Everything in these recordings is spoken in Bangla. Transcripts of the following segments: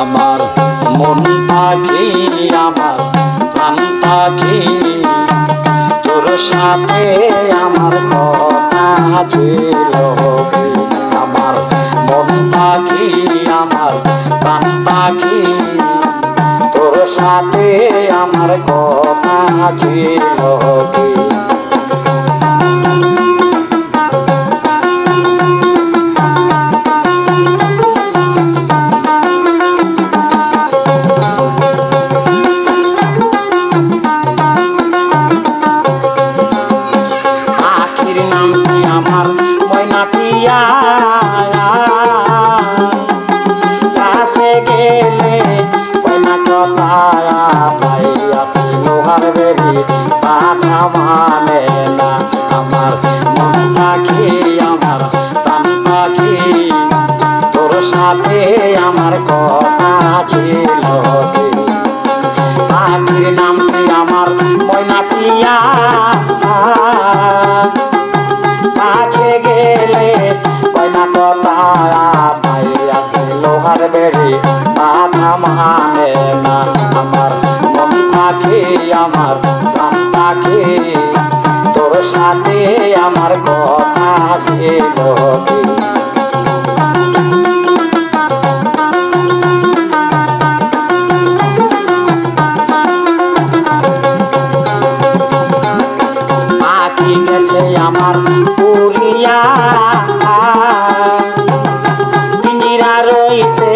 আমার মন পাখি আমার প্রাণ পাখি তোর সাথে আমার কথা ছিল আমার মন পাখি আমার প্রাণ পাখি তোর সাথে আমার কথা ছিল কাছে গেলে কইনা কথা পাইয়াছি লোহার বেরি কথা মানে না আমার মন পাখি আমার প্রাণ পাখি তোর সাথে আমার কথা ছিল পাখির নামটি আমার ময়না পিয়া কাছে গেলে কইনা কথা পাইয়াছি লোহার বেরি কথা মানে না আমার মন পাখি আমার প্রাণ পাখি তোর সাথে আমার কথা ছিল পাখি গেছে আমার পুরিয়া পিঞ্জিরা রইছে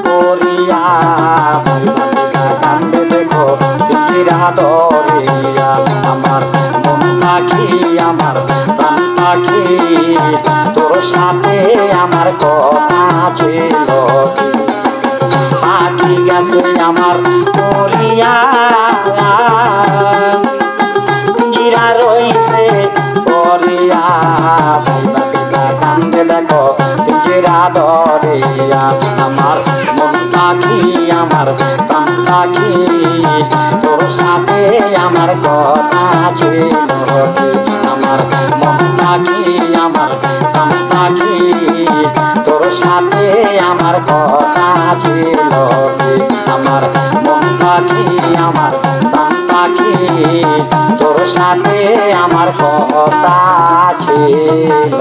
পরিয়া কান্দে দেখো পিঞ্জিরা দরিয়া আমার মন পাখি আমার প্রাণ পাখি তোর সাথে আমার কথা ছিল পাখি গেছে আমার পরিয়া পিঞ্জিরা রইছে পরিয়া কান্দে দেখো পিঞ্জিরা দরিয়া আমার মন পাখি আমার প্রাণ পাখি তোর সাথে আমার কথা ছিল আমার মন পাখি আমার প্রাণ পাখি তোর সাথে আমার কথা ছিল আমার মন পাখি আমার প্রাণ পাখি তোর সাথে আমার কথা ছিল।